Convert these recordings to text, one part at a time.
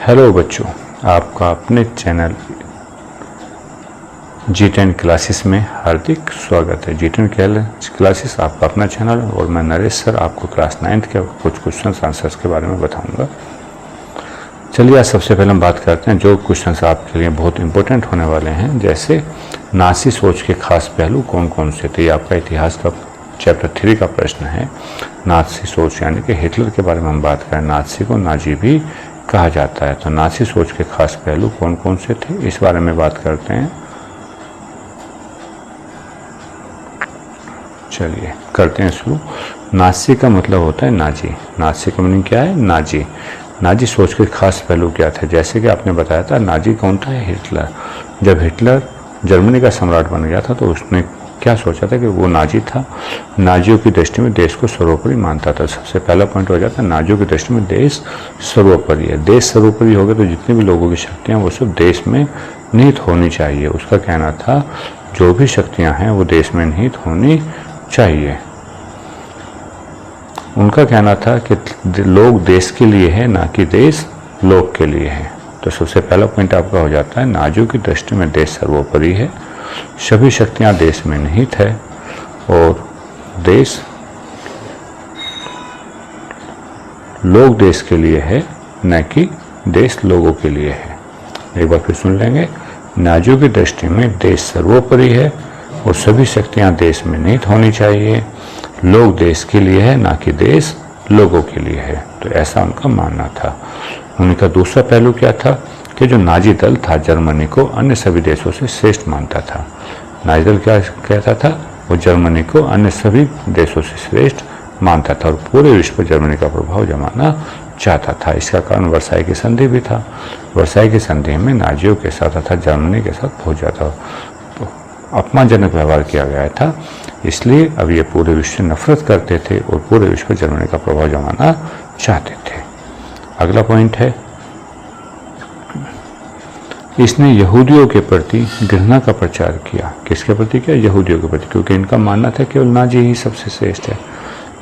Hello बच्चों, आपका अपने चैनल G10 क्लासेस में हार्दिक स्वागत है। G10 क्लासेस आपका अपना चैनल है और मैं नरेश सर आपको क्लास 9th के कुछ क्वेश्चन आंसर्स के बारे में बताऊंगा। चलिए आज सबसे पहले हम बात करते हैं जो क्वेश्चंस आपके लिए बहुत इंपॉर्टेंट होने वाले हैं, जैसे नाज़ी सोच के खास पहलू कौन कौन से थे। आपका इतिहास का चैप्टर 3 का प्रश्न है। नाज़ी सोच यानी कि हिटलर के बारे में हम बात करें। नाज़ी को नाज़ी भी कहा जाता है, तो नाज़ी सोच के खास पहलू कौन कौन से थे इस बारे में बात करते हैं। चलिए करते हैं शुरू। नाज़ी का मतलब होता है नाजी। नाज़ी का मीनिंग क्या है? नाजी। नाजी सोच के खास पहलू क्या थे? जैसे कि आपने बताया था, नाजी कौन था? हिटलर। जब हिटलर जर्मनी का सम्राट बन गया था तो उसने क्या सोचा था कि वो नाजी था। नाजियों की दृष्टि में देश को सर्वोपरि मानता था। सबसे पहला पॉइंट हो जाता है नाजियों की दृष्टि में देश सर्वोपरि है। देश सर्वोपरि हो गया तो जितनी भी लोगों की शक्तियाँ वो सब देश में निहित होनी चाहिए। उसका कहना था जो भी शक्तियाँ हैं वो देश में निहित होनी चाहिए। उनका कहना था कि लोग देश के लिए है, ना कि देश लोग के लिए है। तो सबसे पहला पॉइंट आपका हो जाता है नाजियों की दृष्टि में देश सर्वोपरि है, सभी शक्तियां देश में निहित है और देश लोग देश के लिए है, न कि देश लोगों के लिए है। एक बार फिर सुन लेंगे। नाजियों की दृष्टि में देश सर्वोपरि है और सभी शक्तियां देश में निहित होनी चाहिए। लोग देश के लिए है, ना कि देश लोगों के लिए है। तो ऐसा उनका मानना था। उनका दूसरा पहलू क्या था कि जो नाजी दल था जर्मनी को अन्य सभी देशों से श्रेष्ठ मानता था। नाजी दल क्या कहता था? वो जर्मनी को अन्य सभी देशों से श्रेष्ठ मानता था और पूरे विश्व पर जर्मनी का प्रभाव जमाना चाहता था। इसका कारण वर्साई की संधि भी था। वर्साई की संधि में नाजियों के साथ तथा जर्मनी के साथ बहुत ज़्यादा अपमानजनक व्यवहार किया गया था। इसलिए अब ये पूरे विश्व से नफरत करते थे और पूरे विश्व पर जर्मनी का प्रभाव जमाना चाहते थे। अगला पॉइंट है, इसने यहूदियों के प्रति घृणा का प्रचार किया। किसके प्रति किया? यहूदियों के प्रति, क्योंकि इनका मानना था केवल नाजी ही सबसे श्रेष्ठ है।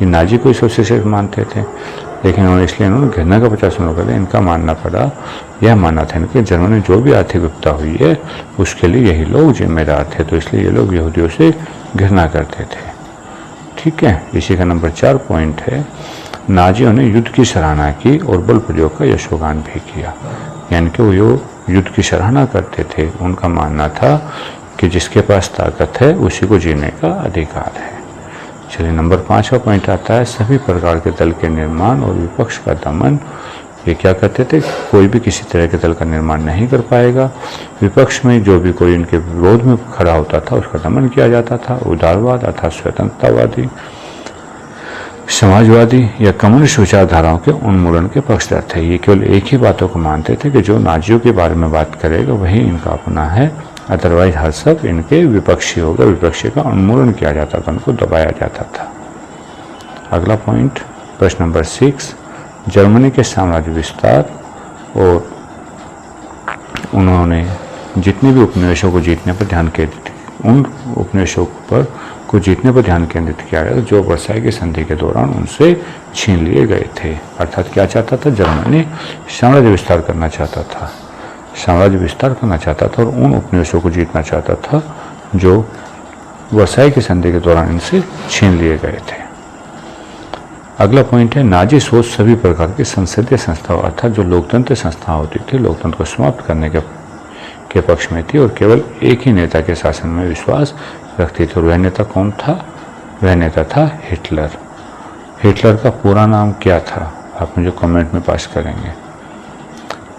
ये नाजी को ही सबसे श्रेष्ठ मानते थे, लेकिन उन्होंने घृणा का प्रचार शुरू कर दिया। इनका मानना पड़ा, यह मानना था इनके जर्मनी में जो भी आर्थिक विपत्ता हुई है उसके लिए यही लोग जिम्मेदार थे, तो इसलिए ये लोग यहूदियों से घृणा करते थे। ठीक है, इसी का नंबर 4 पॉइंट है, नाजियों ने युद्ध की सराहना की और बल प्रयोग का यशोगान भी किया। यानी कि वो युद्ध की सराहना करते थे। उनका मानना था कि जिसके पास ताकत है उसी को जीने का अधिकार है। चलिए नंबर 5 का पॉइंट आता है, सभी प्रकार के दल के निर्माण और विपक्ष का दमन। ये क्या करते थे? कोई भी किसी तरह के दल का निर्माण नहीं कर पाएगा। विपक्ष में जो भी कोई इनके विरोध में खड़ा होता था उसका दमन किया जाता था। उदारवाद अर्थात स्वतंत्रतावादी, समाजवादी या कम्युनिस्ट विचारधाराओं के उन्मूलन के पक्षधर थे। ये केवल एक ही बातों को मानते थे कि जो नाजियों के बारे में बात करेगा वही इनका अपना है, अदरवाइज हर सब इनके विपक्षी होगा। विपक्षी का उन्मूलन किया जाता था, उनको दबाया जाता था। अगला पॉइंट, प्रश्न नंबर 6, जर्मनी के साम्राज्य विस्तार और उन्होंने जितने भी उपनिवेशों को जीतने पर ध्यान केंद्रित, उन उपनिवेशों पर को जीतने पर ध्यान केंद्रित किया गया जो वर्साई की संधि के दौरान उनसे छीन लिए गए थे। अर्थात क्या चाहता था? जर्मनी साम्राज्य विस्तार करना चाहता था, साम्राज्य विस्तार करना चाहता था और उन उपनिवेशों को जीतना चाहता था जो वर्साई की संधि के दौरान इनसे छीन लिए गए थे। अगला पॉइंट है, नाजी सोच सभी प्रकार की संसदीय संस्थाओं अर्थात जो लोकतंत्र संस्थाएं होती थी लोकतंत्र को समाप्त करने के पक्ष में थी और केवल एक ही नेता के शासन में विश्वास रखती थी। और वह नेता कौन था? वह नेता था हिटलर। हिटलर का पूरा नाम क्या था? आप मुझे कमेंट में पास करेंगे।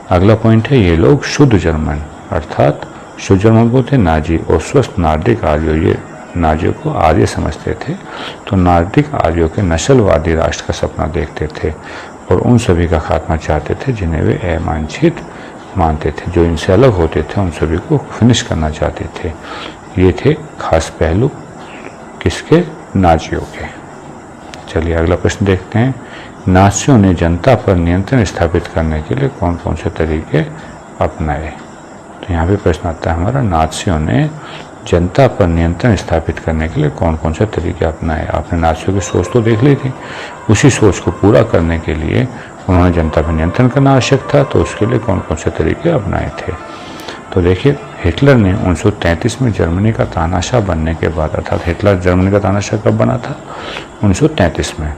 अगला पॉइंट है, ये लोग शुद्ध जर्मन अर्थात शुद्ध जर्मन को थे नाजी और स्वस्थ नार्डिक आर्यों, ये नाजियों को आर्य समझते थे। तो नार्डिक आर्यों के नस्लवादी राष्ट्र का सपना देखते थे और उन सभी का खात्मा चाहते थे जिन्हें वे अवांछित मानते थे। जो इनसे अलग होते थे उन सभी को फिनिश करना चाहते थे। ये थे खास पहलू किसके? नाजियों के। चलिए अगला प्रश्न देखते हैं, नाजियों ने जनता पर नियंत्रण स्थापित करने के लिए कौन कौन से तरीके अपनाए? तो यहाँ पे प्रश्न आता है हमारा, नाजियों ने जनता पर नियंत्रण स्थापित करने के लिए कौन कौन से तरीके अपनाए? आपने नाजियों की सोच तो देख ली थी, उसी सोच को पूरा करने के लिए उन्होंने जनता पर नियंत्रण करना आवश्यक था, तो उसके लिए कौन कौन से तरीके अपनाए थे। तो देखिए, हिटलर ने 1933 में जर्मनी का तानाशाह बनने के बाद, अर्थात हिटलर जर्मनी का तानाशाह कब बना था? 1933 में।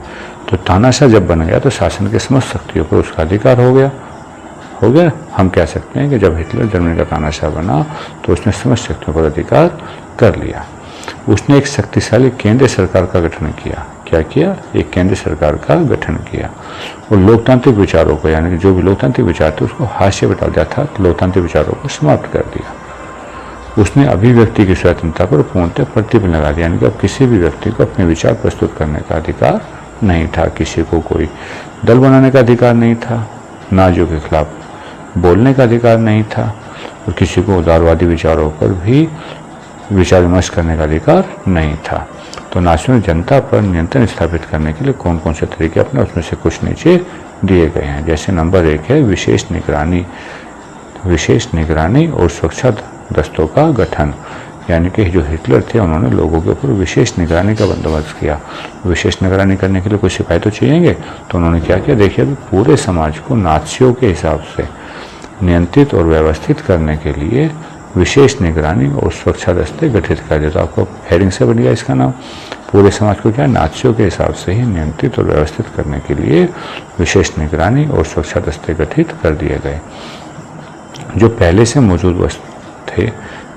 तो तानाशाह जब बन गया तो शासन के समस्त शक्तियों पर उसका अधिकार हो गया। हम कह सकते हैं कि जब हिटलर जर्मनी का तानाशाह बना तो उसने समस्त शक्तियों पर अधिकार कर लिया। उसने एक शक्तिशाली केंद्रीय सरकार का गठन किया। क्या किया? एक केंद्रीय सरकार का गठन किया और लोकतांत्रिक विचारों को, यानी कि जो भी लोकतांत्रिक विचार थे उसको हाशिए पर डाल दिया था, लोकतांत्रिक विचारों को समाप्त कर दिया। उसने अभिव्यक्ति की स्वतंत्रता पर पूर्णतः प्रतिबंध लगा दिया, यानी कि अब किसी भी व्यक्ति को अपने विचार प्रस्तुत करने का अधिकार नहीं था, किसी को कोई दल बनाने का अधिकार नहीं था, नाजियों के खिलाफ बोलने का अधिकार नहीं था और किसी को उदारवादी विचारों पर भी विचार विमर्श करने का अधिकार नहीं था। तो नाजियों ने जनता पर नियंत्रण स्थापित करने के लिए कौन कौन से तरीके अपने, उसमें से कुछ नीचे दिए गए हैं। जैसे नंबर 1 है विशेष निगरानी और सुरक्षा दस्तों का गठन, यानी कि जो हिटलर थे उन्होंने लोगों के ऊपर विशेष निगरानी का बंदोबस्त किया। विशेष निगरानी करने के लिए कुछ सिपाही तो चाहिए, तो उन्होंने क्या किया? देखिए, अभी पूरे समाज को नाजियों के हिसाब से नियंत्रित और व्यवस्थित करने के लिए विशेष निगरानी और सुरक्षा दस्ते गठित कर दिए। तो आपको हेडिंग से बन गया इसका नाम। पूरे समाज को क्या, नाजियों के हिसाब से ही नियंत्रित और व्यवस्थित करने के लिए विशेष निगरानी और सुरक्षा दस्ते गठित कर दिए गए। जो पहले से मौजूद थे,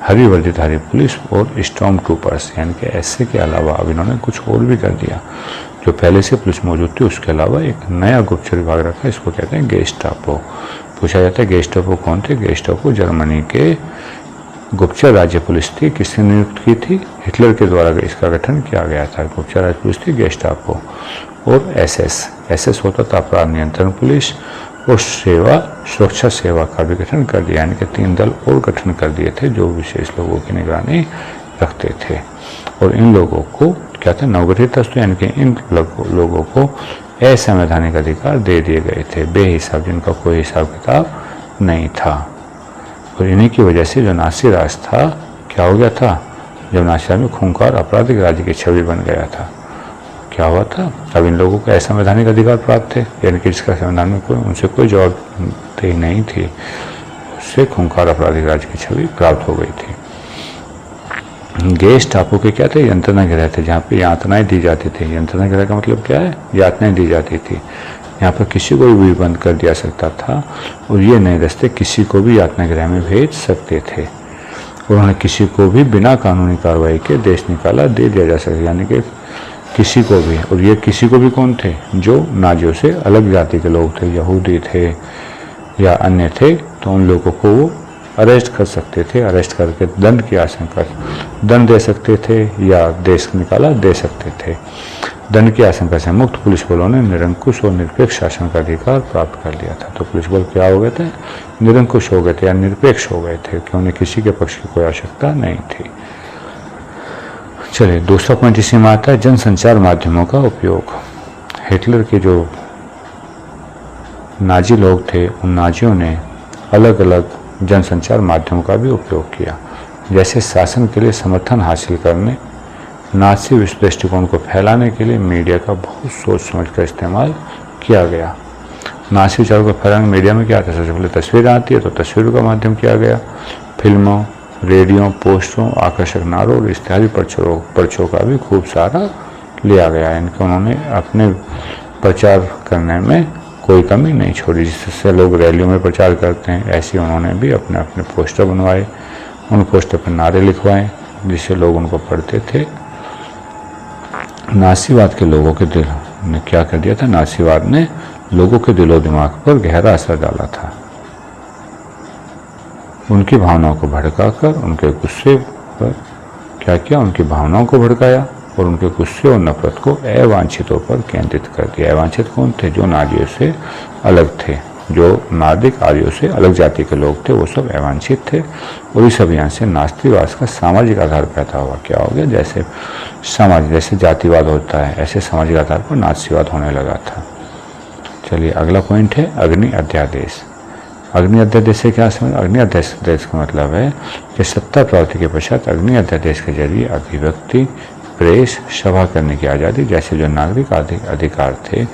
हरी वर्दीधारी पुलिस और स्टॉर्म ट्रूपर्स, यानी कि ऐसे के अलावा अब इन्होंने कुछ और भी कर दिया। जो पहले से पुलिस मौजूद थी उसके अलावा एक नया गुप्तचर विभाग रखा, इसको कहते हैं गेस्टापो। पूछा जाता है गेस्टापो कौन थे? गेस्टापो जर्मनी के गुप्तचर राज्य पुलिस थी। किसने नियुक्त की थी? हिटलर के द्वारा इसका गठन किया गया था। गुप्तचर राज्य पुलिस थी गेस्टापो। और एसएस होता था अपराध नियंत्रण पुलिस, और सुरक्षा सेवा का भी गठन कर दिया, यानी कि 3 दल और गठन कर दिए थे जो विशेष लोगों की निगरानी रखते थे। और इन लोगों को क्या था? नवगठित दस्तों, यानी कि इन लोगों को असंवैधानिक अधिकार दे दिए गए थे, बेहिसाब, जिनका कोई हिसाब किताब नहीं था। और इन्हीं की वजह से जो नासी राज था, क्या हो गया था? जब नासी राज में खूंखार आपराधिक राज्य की छवि बन गया था, क्या हुआ था? अब इन लोगों को असंवैधानिक अधिकार प्राप्त थे, यानी कि जिसका संविधान में उनसे कोई जवाबदेही नहीं थी, उससे खूंखार आपराधिक राज्य की छवि प्राप्त हो गई थी। गेस्टापो के क्या थे? यंत्रणा गृह थे, जहाँ पे यातनाएं दी जाती थी। यंत्रणा गृह का मतलब क्या है? यातनाएं दी जाती थी। यहाँ पर किसी को भी बंद कर दिया सकता था और ये नए दस्ते किसी को भी यातना गृह में भेज सकते थे। उन्होंने किसी को भी बिना कानूनी कार्रवाई के देश निकाला दे दिया जा सकता, यानी कि किसी को भी। और ये किसी को भी कौन थे? जो नाजियों से अलग जाति के लोग थे, यहूदी थे या अन्य थे, तो उन लोगों को वो अरेस्ट कर सकते थे। अरेस्ट करके दंड की आशंका, दंड दे सकते थे या देश निकाला दे सकते थे। दंड की आशंका से मुक्त पुलिस बलों ने निरंकुश और निरपेक्ष शासन का अधिकार प्राप्त कर लिया था। तो पुलिस बल क्या हो गए थे? निरंकुश हो गए थे या निरपेक्ष हो गए थे, कि उन्हें किसी के पक्ष की कोई आवश्यकता नहीं थी। चलिए, दूसरा पॉइंट इसी में आता है, जनसंचार माध्यमों का उपयोग। हिटलर के जो नाजी लोग थे, उन नाजियों ने अलग अलग जनसंचार माध्यमों का भी उपयोग किया। जैसे शासन के लिए समर्थन हासिल करने, नाजी विश्व दृष्टिकोण को फैलाने के लिए मीडिया का बहुत सोच समझ कर इस्तेमाल किया गया। नाजी विचारों को फैलाने मीडिया में क्या आता है? सबसे पहले तस्वीरें आती है, तो तस्वीरों का माध्यम किया गया। फिल्मों, रेडियो, पोस्टरों, आकर्षक नारों और इश्तिहारी पर्चों का भी खूब सारा लिया गया। इनका उन्होंने अपने प्रचार करने में कोई कमी नहीं छोड़ी। जिससे लोग रैलियों में प्रचार करते हैं, ऐसे उन्होंने भी अपने अपने पोस्टर बनवाए, उन पोस्टर पर नारे लिखवाए, जिससे लोग उनको पढ़ते थे। नासीवाद के लोगों के दिल ने क्या कर दिया था? नासीवाद ने लोगों के दिलो दिमाग पर गहरा असर डाला था। उनकी भावनाओं को भड़काकर उनके गुस्से पर क्या किया? उनकी भावनाओं को भड़काया और उनके गुस्से और नफरत को अवांछितों पर केंद्रित कर दिया। अवांछित कौन थे? जो नाजियों से अलग थे, जो नादिक आर्यों से अलग जाति के लोग थे, वो सब अवांछित थे। और इस अभियान से नास्तिकवाद का सामाजिक आधार पैदा हुआ। क्या हो गया? जैसे जातिवाद होता है, ऐसे सामाजिक आधार पर नास्तिकवाद होने लगा था। चलिए, अगला पॉइंट है अग्नि अध्यादेश। अग्नि अध्यादेश से क्या समझ? अग्नि अध्यादेश का मतलब है कि सत्ता प्राप्ति के पश्चात अग्नि अध्यादेश के जरिए अभिव्यक्ति, प्रेस, सभा करने की आज़ादी जैसे जो नागरिक अधिकार थे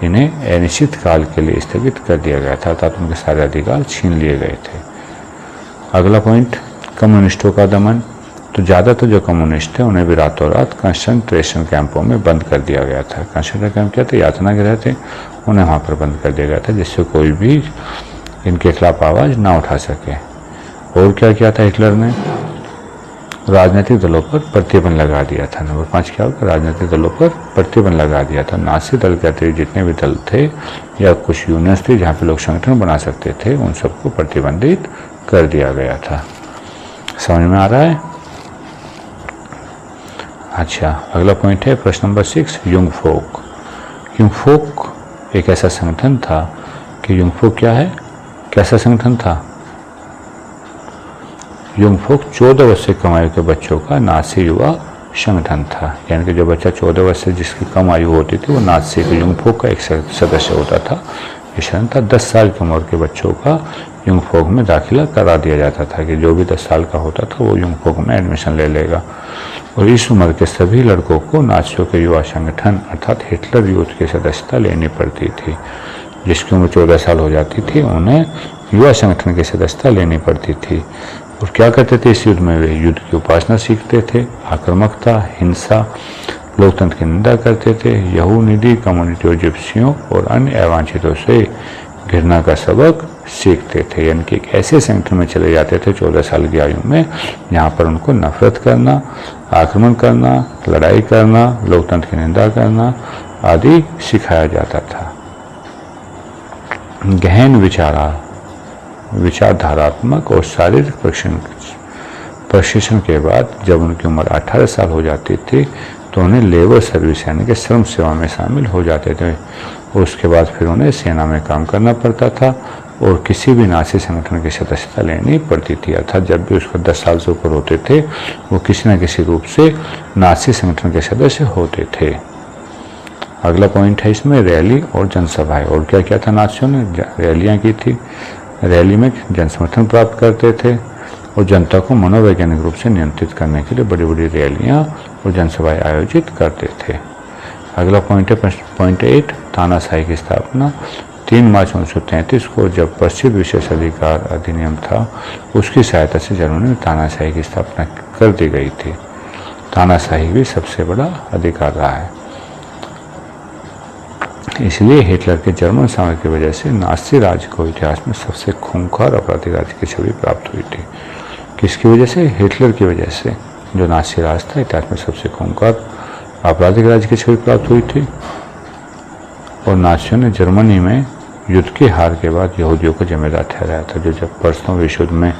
इन्हें अनिश्चित काल के लिए स्थगित कर दिया गया था, अर्थात उनके सारे अधिकार छीन लिए गए थे। अगला पॉइंट, कम्युनिस्टों का दमन। तो ज़्यादातर जो कम्युनिस्ट थे उन्हें भी रातों रात कंसंट्रेशन कैंपों में बंद कर दिया गया था। कंसंट्रेशन कैंप क्या थे? यातना गृह थे, उन्हें वहाँ पर बंद कर दिया गया था, जिससे कोई भी इनके खिलाफ आवाज़ ना उठा सके। और क्या किया था हिटलर ने? राजनीतिक दलों पर प्रतिबंध लगा दिया था। नंबर 5 क्या होगा? राजनीतिक दलों पर प्रतिबंध लगा दिया था। नाज़ी दल के अतिरिक्त जितने भी दल थे या कुछ यूनियंस थी जहाँ पे लोग संगठन बना सकते थे, उन सबको प्रतिबंधित कर दिया गया था। समझ में आ रहा है? अच्छा, अगला पॉइंट है प्रश्न नंबर 6, युंग फोक। युंग फोक एक ऐसा संगठन था कि युंग फोक क्या है? कैसा संगठन था? युंग फोक 14 वर्ष से कम आयु के बच्चों का नाज़ी युवा संगठन था। यानी कि जो बच्चा 14 वर्ष से जिसकी कम आयु होती थी वो नाज़ी के युंग फोक का एक सदस्य होता था। ये संगठन था। 10 साल की उम्र के बच्चों का युंग फोक में दाखिला करा दिया जाता था कि जो भी 10 साल का होता था वो युंग फोक में एडमिशन ले लेगा। और इस उम्र के सभी लड़कों को नाज़ियों के युवा संगठन अर्थात हिटलर यूथ की सदस्यता लेनी पड़ती थी। जिसकी उम्र 14 साल हो जाती थी उन्हें युवा संगठन की सदस्यता लेनी पड़ती थी। और क्या करते थे इस युद्ध में? वे युद्ध की उपासना सीखते थे, आक्रामकता, हिंसा, लोकतंत्र की निंदा करते थे, यहूदी कम्युनिटी और जिप्सियों और अन्य अवांछितों से घृणा का सबक सीखते थे। यानी कि एक ऐसे संगठन में चले जाते थे 14 साल की आयु में जहाँ पर उनको नफरत करना, आक्रमण करना, लड़ाई करना, लोकतंत्र की निंदा करना आदि सिखाया जाता था। गहन विचारधारात्मक और शारीरिक प्रशिक्षण के बाद जब उनकी उम्र 18 साल हो जाती थी तो उन्हें लेबर सर्विस यानी कि श्रम सेवा में शामिल हो जाते थे। उसके बाद फिर उन्हें सेना में काम करना पड़ता था और किसी भी नाज़ी संगठन की सदस्यता लेनी पड़ती थी। अर्थात जब भी उसको 10 साल से ऊपर होते थे वो किसी न किसी रूप से नाज़ी संगठन के सदस्य होते थे। अगला पॉइंट है इसमें रैली और जनसभाएं। और क्या क्या था? नाज़ियों ने रैलियाँ की थी। रैली में जनसमर्थन प्राप्त करते थे और जनता को मनोवैज्ञानिक रूप से नियंत्रित करने के लिए बड़ी बड़ी रैलियाँ और जनसभाएं आयोजित करते थे। अगला पॉइंट है पॉइंट 8, तानाशाही की स्थापना। 3 मार्च 1933 को जब प्रसिद्ध विशेष अधिकार अधिनियम था उसकी सहायता से जर्मनी में तानाशाही की स्थापना कर दी गई थी। तानाशाही भी सबसे बड़ा अधिकार रहा है। इसलिए हिटलर के जर्मन साम्राज्य की वजह से नाज़ी राज्य को इतिहास में सबसे खूंखार आपराधिक राज्य की छवि प्राप्त हुई थी। किसकी वजह से? हिटलर की वजह से। जो नाज़ी राज था इतिहास में सबसे खूंखार आपराधिक राज्य की छवि प्राप्त हुई थी। और नाज़ियों ने जर्मनी में युद्ध की हार के बाद यहूदियों को जिम्मेदार ठहराया था। जो जब प्रथम विश्व युद्ध में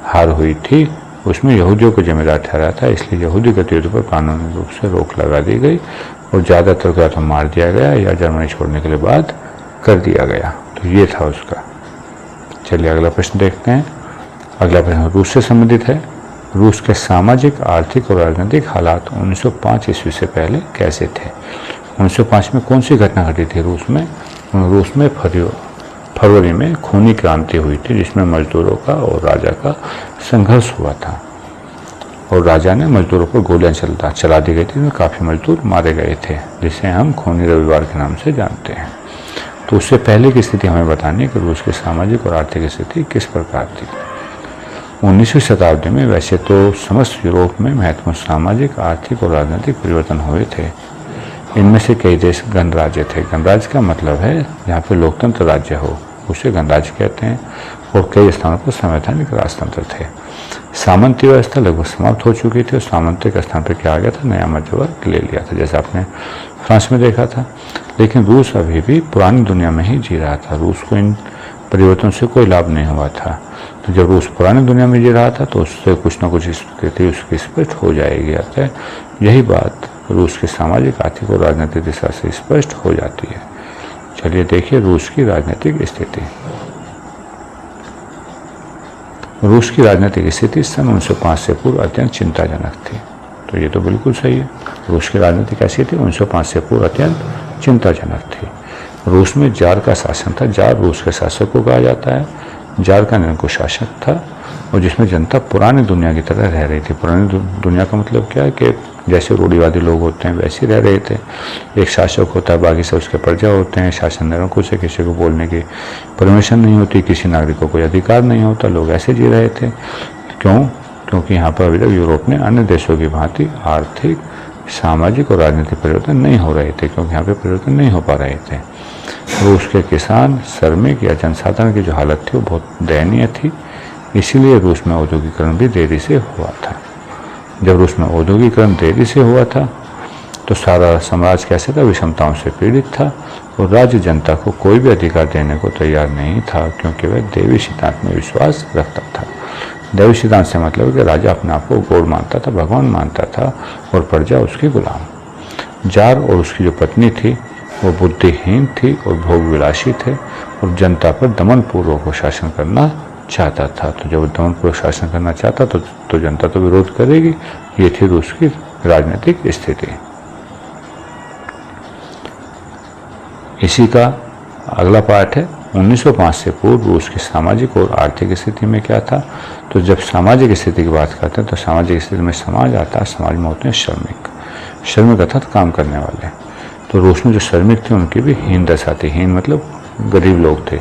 हार हुई थी उसमें यहूदियों को जिम्मेदार ठहराया था। इसलिए यहूदी गतिविधियों पर कानूनी रूप से रोक लगा दी गई और ज़्यादातर को या तो मार दिया गया या जर्मनी छोड़ने के लिए बाद कर दिया गया। तो ये था उसका। चलिए अगला प्रश्न देखते हैं। अगला प्रश्न रूस से संबंधित है। रूस के सामाजिक, आर्थिक और राजनीतिक हालात 1905 ईस्वी से पहले कैसे थे? 1905 में कौन सी घटना घटी थी रूस में? रूस में फरवरी में खूनी क्रांति हुई थी जिसमें मजदूरों का और राजा का संघर्ष हुआ था और राजा ने मजदूरों पर गोलियां चला दी गई थी। में काफ़ी मजदूर मारे गए थे जिसे हम खूनी रविवार के नाम से जानते हैं। तो उससे पहले की स्थिति हमें बतानी है कि रूस की सामाजिक और आर्थिक स्थिति किस प्रकार थी। 19वीं शताब्दी में वैसे तो समस्त यूरोप में महत्वपूर्ण सामाजिक, आर्थिक और राजनीतिक परिवर्तन हुए थे। इनमें से कई देश गणराज्य थे। गणराज्य का मतलब है जहाँ पे लोकतंत्र राज्य हो उसे गणराज्य कहते हैं। और कई स्थानों पर संवैधानिक राजतंत्र थे। सामंती व्यवस्था लगभग समाप्त हो चुकी थी और सामंती के स्थान पर क्या आ गया था? नया मध्य वर्ग ले लिया था, जैसा आपने फ्रांस में देखा था। लेकिन रूस अभी भी पुरानी दुनिया में ही जी रहा था। रूस को इन परिवर्तनों से कोई लाभ नहीं हुआ था। तो जब रूस पुरानी दुनिया में जी रहा था तो उससे कुछ न कुछ स्थिति उसकी स्पष्ट हो जाएगी। अतः यही बात रूस की सामाजिक, आर्थिक और राजनीतिक दिशा से स्पष्ट हो जाती है। चलिए देखिए रूस की राजनीतिक स्थिति। रूस की राजनीतिक स्थिति सन 1905 से पूर्व अत्यंत चिंताजनक थी। तो ये तो बिल्कुल सही है। रूस की राजनीति कैसी थी? 1905 से पूर्व अत्यंत चिंताजनक थी। रूस में जार का शासन था। जार रूस के शासक को कहा जाता है। जार का निरंकुश शासक था और जिसमें जनता पुरानी दुनिया की तरह रह रही थी। पुरानी दुनिया का मतलब क्या है कि जैसे रूढ़िवादी लोग होते हैं वैसे रह रहे थे। एक शासक होता है, बाकी सब उसके प्रजा होते हैं, शासन निरंकुश है, किसी को बोलने की परमिशन नहीं होती, किसी नागरिक को कोई अधिकार नहीं होता, लोग ऐसे जी रहे थे। क्यों? क्योंकि यहाँ पर अभी तक यूरोप ने अन्य देशों की भांति आर्थिक, सामाजिक और राजनीतिक परिवर्तन नहीं हो रहे थे, क्योंकि यहाँ पे परिवर्तन नहीं हो पा रहे थे। रूस के किसान, श्रमिक या जनसाधारण की जो हालत थी वो बहुत दयनीय थी। इसीलिए रूस में औद्योगिकरण भी देरी से हुआ था। जब रूस में औद्योगिकरण देरी से हुआ था तो सारा समाज कैसे था? विषमताओं से पीड़ित था और राज्य जनता को कोई भी अधिकार देने को तैयार नहीं था, क्योंकि वह देवी सिद्धांत में विश्वास रखता था। देवी सिद्धांत से मतलब कि राजा अपने आप को गॉड मानता था, भगवान मानता था और प्रजा उसकी गुलाम। जार और उसकी जो पत्नी थी वो बुद्धिहीन थी और भोग विलासी थे और जनता पर दमनपूर्वक शासन करना चाहता था। तो जब दमनपूर्वक शासन करना चाहता तो जनता तो विरोध करेगी। ये थी रूस की राजनीतिक स्थिति। इसी का अगला पार्ट है 1905 से पूर्व रूस की सामाजिक और आर्थिक स्थिति में क्या था। तो जब सामाजिक स्थिति की बात करते हैं तो सामाजिक स्थिति में समाज आता है। समाज में होते हैं श्रमिक, श्रमिक अर्थात काम करने वाले। तो रूस में जो श्रमिक थे उनकी भी हीन दशा थी। हीन मतलब गरीब लोग थे।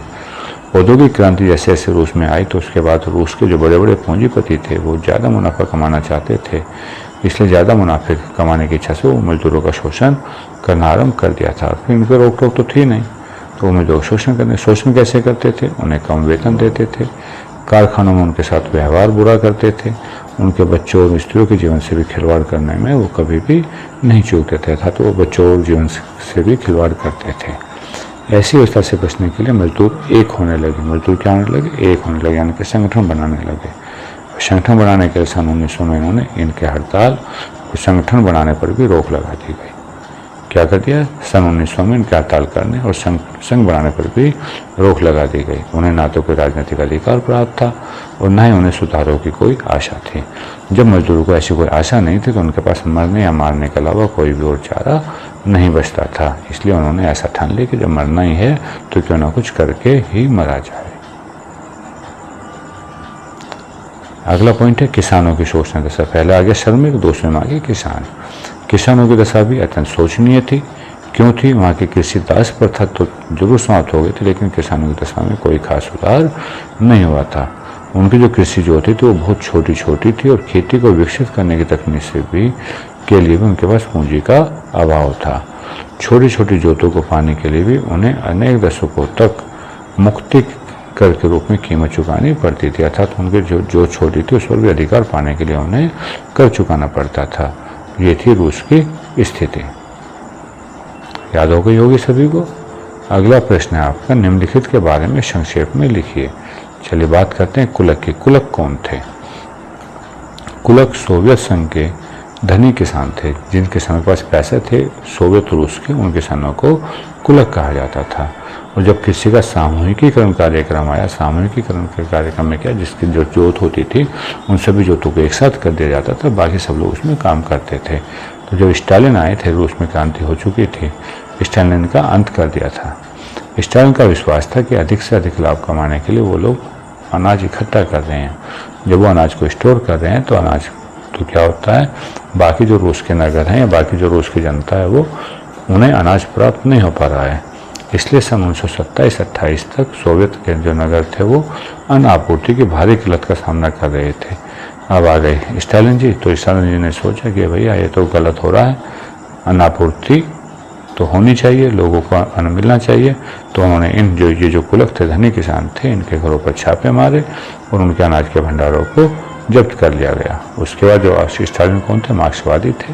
औद्योगिक क्रांति जैसे जैसे रूस में आई तो उसके बाद रूस के जो बड़े बड़े पूंजीपति थे वो ज़्यादा मुनाफा कमाना चाहते थे, इसलिए ज़्यादा मुनाफे कमाने की इच्छा से वो मजदूरों का शोषण करना आरम्भ कर दिया था। फिर इन पर रोक टोक तो थी नहीं, तो वो मजदूर शोषण कैसे करते थे? उन्हें कम वेतन देते थे, कारखानों में उनके साथ व्यवहार बुरा करते थे, उनके बच्चों और स्त्रियों के जीवन से भी खिलवाड़ करने में वो कभी भी नहीं चूकते थे, तो वो बच्चों और जीवन से भी खिलवाड़ करते थे। ऐसी अवस्था से बचने के लिए मजदूर एक होने लगे। मजदूर क्या होने लगे? एक होने लगे, यानी कि संगठन बनाने लगे। संगठन बनाने के लिए सन 1900 में इन्होंने इनके हड़ताल और संगठन बनाने पर भी रोक लगा दी गई। क्या कर दिया? सन 1900 में इनके हड़ताल करने और संघ बनाने पर भी रोक लगा दी गई। उन्हें ना तो कोई राजनीतिक अधिकार प्राप्त था और ना ही उन्हें सुधारों की कोई आशा थी। जब मजदूरों को ऐसी कोई आशा नहीं थी तो उनके पास मरने या मारने के अलावा कोई भी और चारा नहीं बचता था। इसलिए उन्होंने ऐसा ठान लिया कि जब मरना ही है तो क्यों ना कुछ करके ही मरा जाए। अगला पॉइंट है किसानों की शोषण दशा। पहले आ गया श्रमिक, दूसरे में आ गए किसान। किसानों की दशा भी अत्यंत शोचनीय थी। क्यों थी? वहाँ की कृषि दास प्रथा तो जरूर समाप्त हो गई थी, लेकिन किसानों की दशा में कोई खास सुधार नहीं हुआ था। उनकी जो कृषि जो होती थी वो बहुत छोटी छोटी थी और खेती को विकसित करने की तकनीक से भी के लिए भी उनके पास पूंजी का अभाव था। छोटी छोटी जोतों को पाने के लिए भी उन्हें अनेक दशकों तक मुक्ति कर के रूप में कीमत चुकानी पड़ती थी, अर्थात उनकी जो छोटी थी उस पर भी अधिकार पाने के लिए उन्हें कर चुकाना पड़ता था। ये थी रूस की स्थिति। याद हो गई होगी सभी को। अगला प्रश्न है आपका, निम्नलिखित के बारे में संक्षेप में लिखिए। चलिए बात करते हैं कुलक की। कुलक कौन थे? कुलक सोवियत संघ के धनी किसान थे। जिन किसानों के पास पैसे थे सोवियत रूस के, उन किसानों को कुलक कहा जाता था। और जब किसी का सामूहिकीकरण कार्यक्रम आया, सामूहिकीकरण के कार्यक्रम में क्या, जिसकी जो जोत होती थी उन सभी जोतों को एक साथ कर दिया जाता था, बाकी सब लोग उसमें काम करते थे। तो जब स्टालिन आए थे, रूस में क्रांति हो चुकी थी, स्टालिन का अंत कर दिया था। स्टालिन का विश्वास था कि अधिक से अधिक लाभ कमाने के लिए वो लोग अनाज इकट्ठा कर रहे हैं। जब वो अनाज को स्टोर कर रहे हैं तो अनाज तो क्या होता है, बाकी जो रूस के नगर हैं या बाकी जो रूस की जनता है वो उन्हें अनाज प्राप्त नहीं हो पा रहा है। इसलिए सन 1927-28 तक सोवियत के जो नगर थे वो अन्न आपूर्ति की भारी किल्लत का सामना कर रहे थे। अब आ गए स्टालिन जी। तो स्टालिन जी ने सोचा कि भैया ये तो गलत हो रहा है, अन्न आपूर्ति तो होनी चाहिए, लोगों को अन्न मिलना चाहिए। तो उन्होंने ये जो कुलक थे, धनी किसान थे, इनके घरों पर छापे मारे और उनके अनाज के भंडारों को जब्त कर लिया गया। उसके बाद जो स्टालिन कौन थे? मार्क्सवादी थे।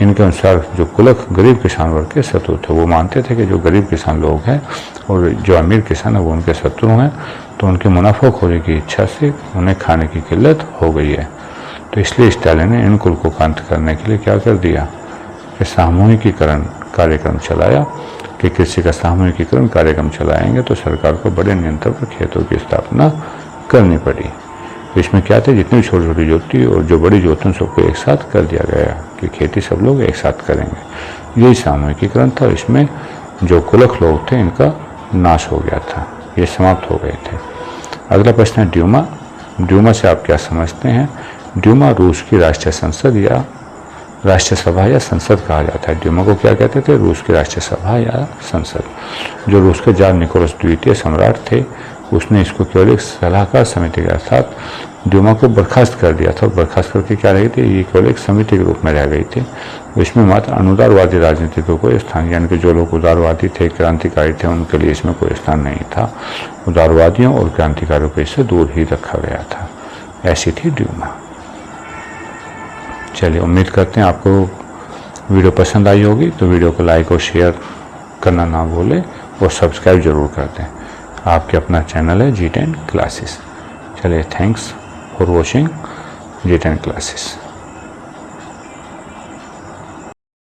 इनके अनुसार जो कुलक गरीब किसान वर्ग के शत्रु थे। वो मानते थे कि जो गरीब किसान लोग हैं और जो अमीर किसान है वो उनके शत्रु हैं, तो उनकी मुनाफाखोरी की इच्छा से उन्हें खाने की किल्लत हो गई है। तो इसलिए स्टालिन ने इन कुल को अंत करने के लिए क्या कर दिया कि सामूहिकीकरण कार्यक्रम चलाया, कि कृषि का सामूहिकीकरण कार्यक्रम चलाएंगे तो सरकार को बड़े नियंत्रण पर खेतों की स्थापना करनी पड़ी। इसमें क्या थे, जितनी छोटी छोटी जोती और जो बड़ी जोतों सबको एक साथ कर दिया गया कि खेती सब लोग एक साथ करेंगे। यही सामूहिकीकरण था। इसमें जो कुलक लोग थे इनका नाश हो गया था, ये समाप्त हो गए थे। अगला प्रश्न है ड्यूमा। ड्यूमा से आप क्या समझते हैं? ड्यूमा रूस की राष्ट्रीय संसद या राष्ट्रीय सभा या संसद कहा जाता है। ड्यूमा को क्या कहते थे? रूस की राष्ट्रीय सभा या संसद। जो रूस के जार निकोलस द्वितीय सम्राट थे, उसने इसको केवल एक सलाहकार समिति के अर्थात ड्यूमा को बर्खास्त कर दिया था। बर्खास्त करके क्या रही थी? ये केवल एक समिति के रूप में रह गई थी। इसमें मात्र अनुदारवादी राजनीतिकों को स्थान, यानी कि जो लोग उदारवादी थे, क्रांतिकारी थे, उनके लिए इसमें कोई स्थान नहीं था। उदारवादियों और क्रांतिकारियों को इससे दूर ही रखा गया था। ऐसी थी ड्यूमा। चलिए, उम्मीद करते हैं आपको वीडियो पसंद आई होगी। तो वीडियो को लाइक और शेयर करना ना भूलें और सब्सक्राइब जरूर कर दें। आपके अपना चैनल है G10 क्लासेस। चलिए, thanks for watching G10 classes.